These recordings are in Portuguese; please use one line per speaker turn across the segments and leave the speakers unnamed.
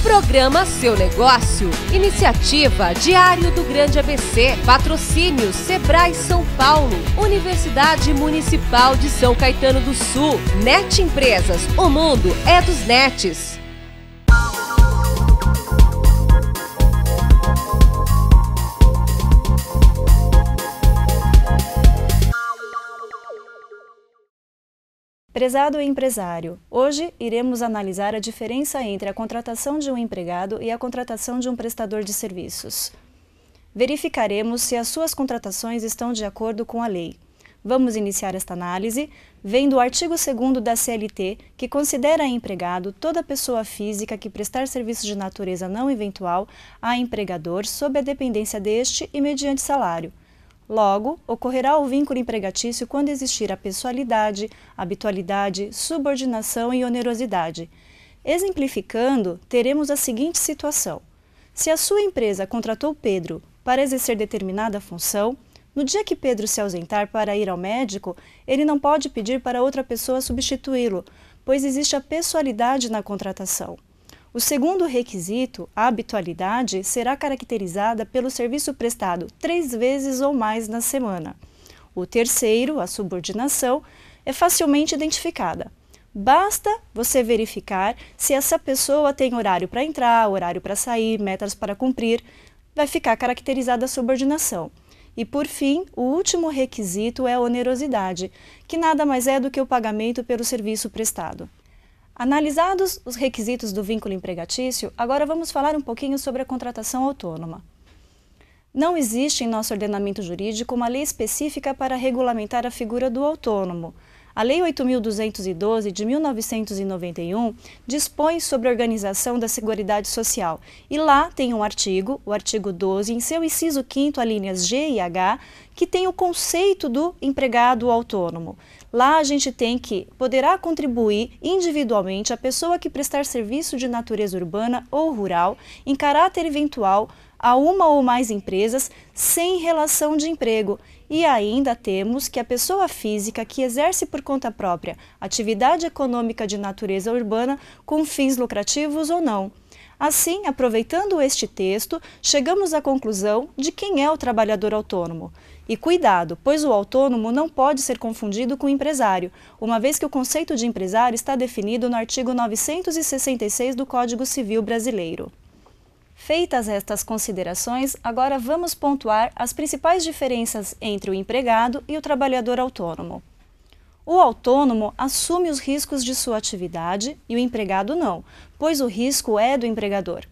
Programa Seu Negócio. Iniciativa Diário do Grande ABC. Patrocínio Sebrae São Paulo. Universidade Municipal de São Caetano do Sul. NET Empresas. O mundo é dos nets.
Prezado empresário, hoje iremos analisar a diferença entre a contratação de um empregado e a contratação de um prestador de serviços. Verificaremos se as suas contratações estão de acordo com a lei. Vamos iniciar esta análise vendo o artigo 2º da CLT, que considera empregado toda pessoa física que prestar serviços de natureza não eventual a empregador sob a dependência deste e mediante salário. Logo, ocorrerá o vínculo empregatício quando existir a pessoalidade, habitualidade, subordinação e onerosidade. Exemplificando, teremos a seguinte situação. Se a sua empresa contratou Pedro para exercer determinada função, no dia que Pedro se ausentar para ir ao médico, ele não pode pedir para outra pessoa substituí-lo, pois existe a pessoalidade na contratação. O segundo requisito, a habitualidade, será caracterizada pelo serviço prestado 3 vezes ou mais na semana. O terceiro, a subordinação, é facilmente identificada. Basta você verificar se essa pessoa tem horário para entrar, horário para sair, metas para cumprir, vai ficar caracterizada a subordinação. E, por fim, o último requisito é a onerosidade, que nada mais é do que o pagamento pelo serviço prestado. Analisados os requisitos do vínculo empregatício, agora vamos falar um pouquinho sobre a contratação autônoma. Não existe em nosso ordenamento jurídico uma lei específica para regulamentar a figura do autônomo. A Lei 8.212 de 1991 dispõe sobre a organização da Seguridade Social e lá tem um artigo, o artigo 12, em seu inciso 5º, alíneas G e H, que tem o conceito do empregado autônomo. Lá a gente tem que poderá contribuir individualmente a pessoa que prestar serviço de natureza urbana ou rural em caráter eventual a uma ou mais empresas sem relação de emprego. E ainda temos que a pessoa física que exerce por conta própria atividade econômica de natureza urbana com fins lucrativos ou não. Assim, aproveitando este texto, chegamos à conclusão de quem é o trabalhador autônomo. E cuidado, pois o autônomo não pode ser confundido com o empresário, uma vez que o conceito de empresário está definido no artigo 966 do Código Civil Brasileiro. Feitas estas considerações, agora vamos pontuar as principais diferenças entre o empregado e o trabalhador autônomo. O autônomo assume os riscos de sua atividade e o empregado não, pois o risco é do empregador.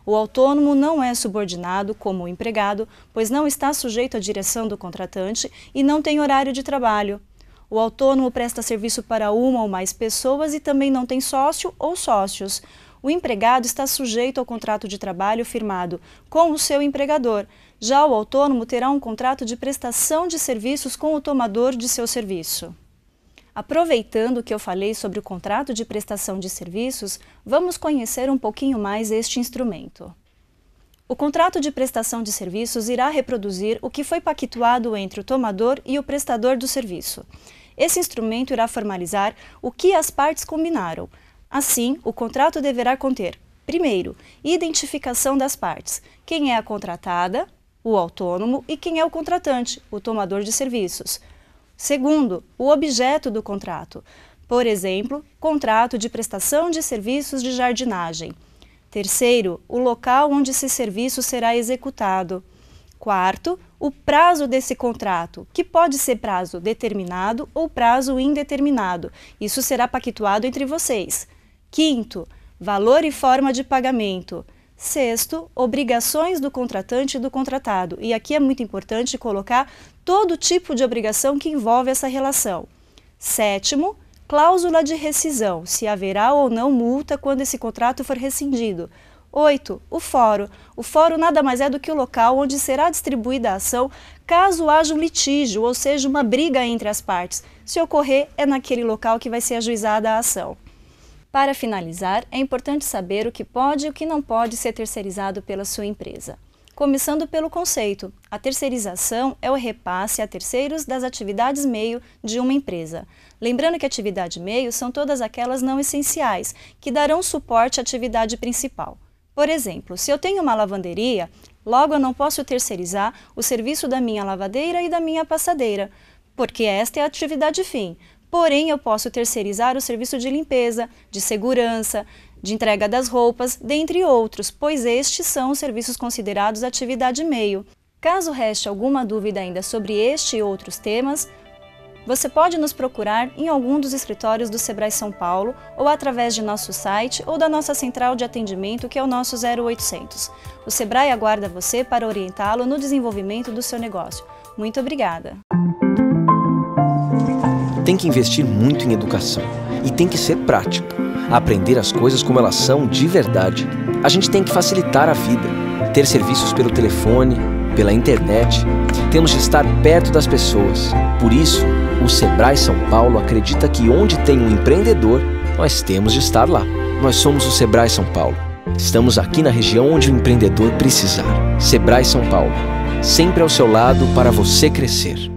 O autônomo não é subordinado como o empregado, pois não está sujeito à direção do contratante e não tem horário de trabalho. O autônomo presta serviço para uma ou mais pessoas e também não tem sócio ou sócios. O empregado está sujeito ao contrato de trabalho firmado com o seu empregador. Já o autônomo terá um contrato de prestação de serviços com o tomador de seu serviço. Aproveitando que eu falei sobre o contrato de prestação de serviços, vamos conhecer um pouquinho mais este instrumento. O contrato de prestação de serviços irá reproduzir o que foi pactuado entre o tomador e o prestador do serviço. Esse instrumento irá formalizar o que as partes combinaram. Assim, o contrato deverá conter, primeiro, identificação das partes, quem é a contratada, o autônomo, e quem é o contratante, o tomador de serviços. Segundo, o objeto do contrato, por exemplo, contrato de prestação de serviços de jardinagem. Terceiro, o local onde esse serviço será executado. Quarto, o prazo desse contrato, que pode ser prazo determinado ou prazo indeterminado. Isso será pactuado entre vocês. Quinto, valor e forma de pagamento. Sexto, obrigações do contratante e do contratado. E aqui é muito importante colocar todo tipo de obrigação que envolve essa relação. Sétimo, cláusula de rescisão, se haverá ou não multa quando esse contrato for rescindido. 8. O fórum. O fórum nada mais é do que o local onde será distribuída a ação caso haja um litígio, ou seja, uma briga entre as partes. Se ocorrer, é naquele local que vai ser ajuizada a ação. Para finalizar, é importante saber o que pode e o que não pode ser terceirizado pela sua empresa. Começando pelo conceito, a terceirização é o repasse a terceiros das atividades meio de uma empresa. Lembrando que atividade meio são todas aquelas não essenciais, que darão suporte à atividade principal. Por exemplo, se eu tenho uma lavanderia, logo eu não posso terceirizar o serviço da minha lavadeira e da minha passadeira, porque esta é a atividade fim. Porém, eu posso terceirizar o serviço de limpeza, de segurança, de entrega das roupas, dentre outros, pois estes são os serviços considerados atividade meio. Caso reste alguma dúvida ainda sobre este e outros temas, você pode nos procurar em algum dos escritórios do Sebrae São Paulo ou através de nosso site ou da nossa central de atendimento, que é o nosso 0800. O Sebrae aguarda você para orientá-lo no desenvolvimento do seu negócio. Muito obrigada!
Tem que investir muito em educação e tem que ser prático. Aprender as coisas como elas são de verdade. A gente tem que facilitar a vida, ter serviços pelo telefone, pela internet. Temos de estar perto das pessoas. Por isso, o Sebrae São Paulo acredita que onde tem um empreendedor, nós temos de estar lá. Nós somos o Sebrae São Paulo. Estamos aqui na região onde o empreendedor precisar. Sebrae São Paulo, sempre ao seu lado para você crescer.